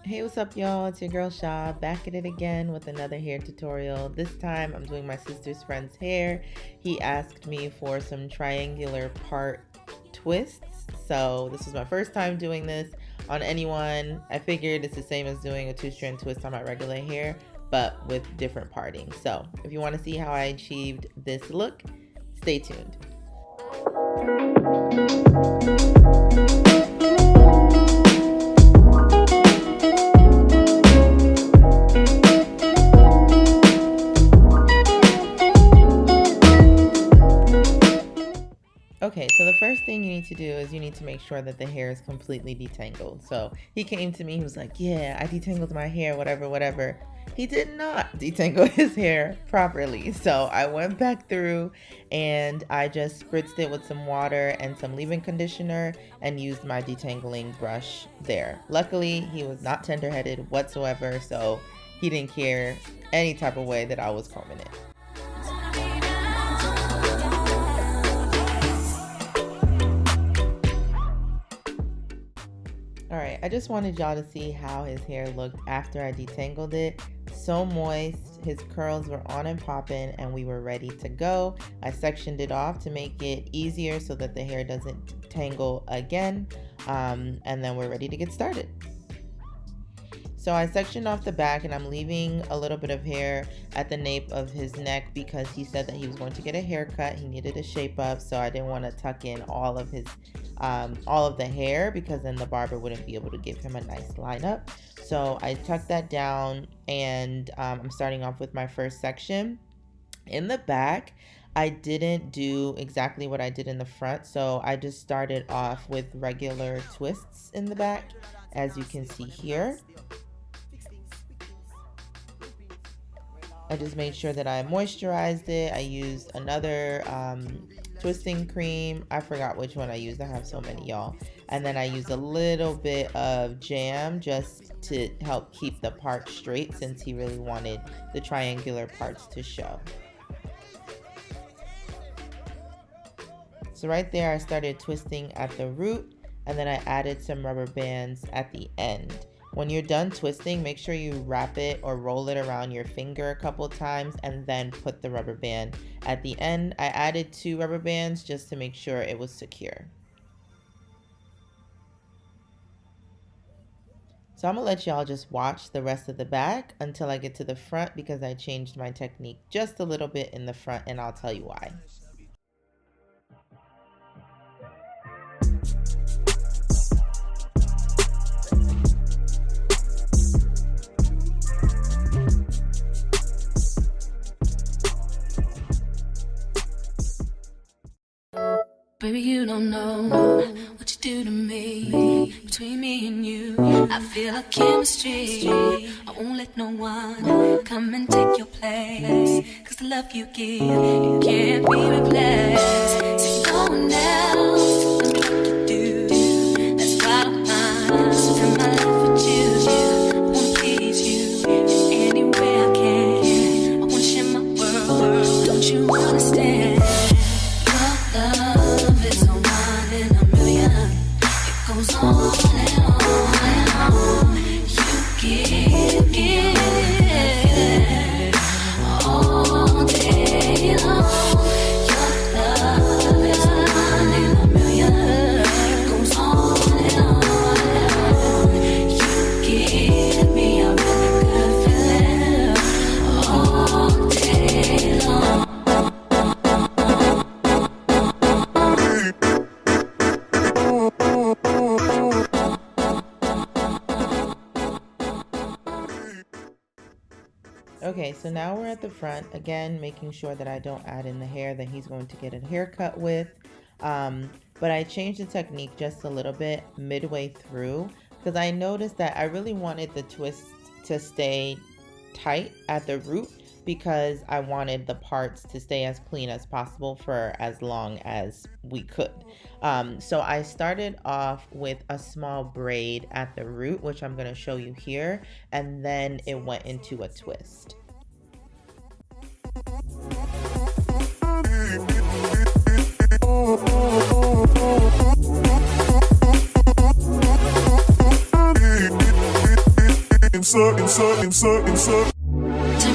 Hey, what's up, y'all? It's your girl Sha, back at it again with another hair tutorial. This time I'm doing my sister's friend's hair. He asked me for some triangular part twists. So this was my first time doing this on anyone. I figured it's the same as doing a two-strand twist on my regular hair, but with different parting. So if you want to see how I achieved this look, stay tuned. Okay, so the first thing you need to do is you need to make sure that the hair is completely detangled. So he came to me, he was like, yeah, I detangled my hair, whatever. He did not detangle his hair properly. So I went back through and I just spritzed it with some water and some leave-in conditioner and used my detangling brush there. Luckily, he was not tender-headed whatsoever, so he didn't care any type of way that I was combing it. Alright, I just wanted y'all to see how his hair looked after I detangled it. So moist, his curls were on and popping, and we were ready to go. I sectioned it off to make it easier so that the hair doesn't tangle again, and then we're ready to get started. So I sectioned off the back and I'm leaving a little bit of hair at the nape of his neck because he said that he was going to get a haircut. He needed a shape up, so I didn't want to tuck in all of the hair because then the barber wouldn't be able to give him a nice lineup. So I tucked that down and I'm starting off with my first section. In the back, I didn't do exactly what I did in the front, so I just started off with regular twists in the back, as you can see here. I just made sure that I moisturized it. I used another twisting cream. I forgot which one I used. I have so many, y'all. And then I used a little bit of jam just to help keep the part straight since he really wanted the triangular parts to show. So right there, I started twisting at the root and then I added some rubber bands at the end. When you're done twisting, make sure you wrap it or roll it around your finger a couple times and then put the rubber band at the end. I added 2 rubber bands just to make sure it was secure. So I'm gonna let y'all just watch the rest of the back until I get to the front because I changed my technique just a little bit in the front and I'll tell you why. Baby, you don't know what you do to me. Between me and you, I feel a chemistry. I won't let no one come and take your place. Cause the love you give, it can't be replaced. So no one else can do what you do. That's why I'm mine. Spend my life with you. I wanna please you in any way I can. I wanna share my world. Don't you understand? Your love is a one in a million. It goes on and on and on. You give all day long. Your love is a one in a million. It goes on and on and on. You give me a really good feeling all day long. Okay, so now we're at the front, again, making sure that I don't add in the hair that he's going to get a haircut with. But I changed the technique just a little bit midway through because I noticed that I really wanted the twist to stay tight at the root because I wanted the parts to stay as clean as possible for as long as we could. So I started off with a small braid at the root, which I'm going to show you here, and then it went into a twist. Turn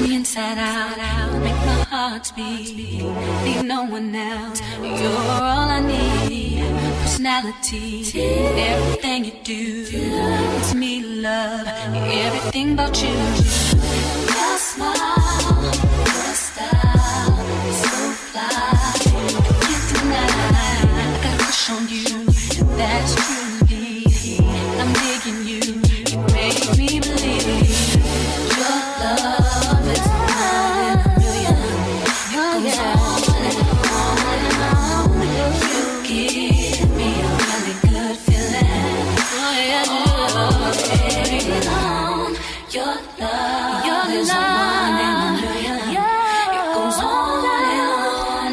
me inside out, make my heart speed. Need no one else, you're all I need. Personality, everything you do, it's me love, everything about you. Your smile, your style, so fly, can't deny. I got a crush on you, that's truly. I'm digging you, you make me believe. Your love is one in a million. It goes on and on. You give me a really good feeling. Oh yeah, baby, on. Your love is one in a million. It goes on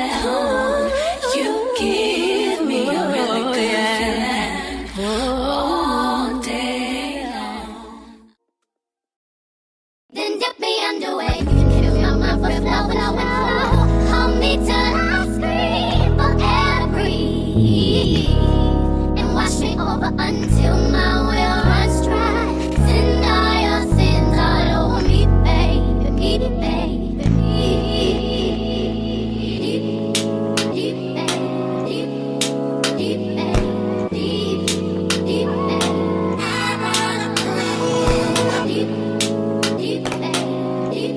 and on. You give me a really good feeling all day long. Then dip me underway. You can fill my mind for flow. Hold me till I scream for every and wash me over until my will runs dry. Send all your sins all over me, baby, baby, deep, deep, deep, deep, deep, deep, I wanna play deep. Deep, deep,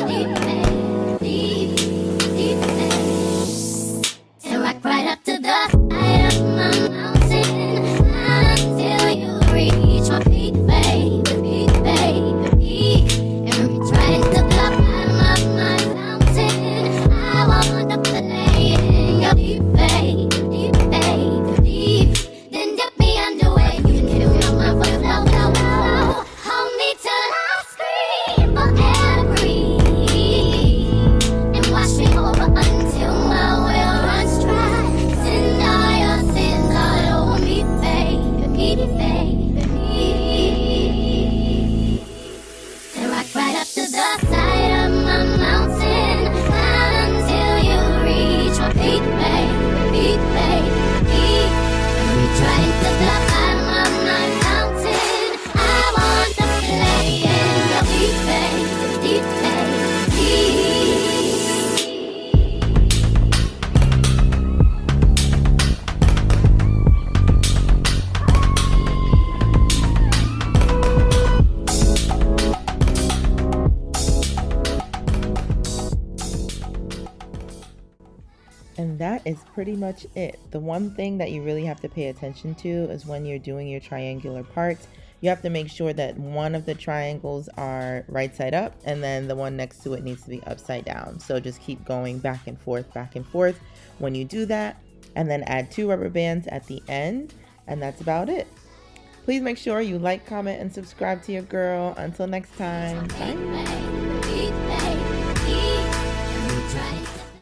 deep, deep, deep, and rock right up to the side of my mountain until you reach my feet, baby, and reach right into the bottom of my fountain. I want to play in your deep, then dip me underway. You can fill my mind for flow. Hold me till I scream for every and wash me over until my will runs dry. Send all your sins all over me, baby, and rock right up to the side of my mountain until you reach my feet, baby, and reach right into the bottom of my fountain. I want to play in your deep, deep. And that is pretty much it. The one thing that you really have to pay attention to is when you're doing your triangular parts, you have to make sure that one of the triangles are right side up and then the one next to it needs to be upside down. So just keep going back and forth when you do that, and then add 2 rubber bands at the end, and that's about it. Please make sure you like, comment, and subscribe to your girl. Until next time, bye.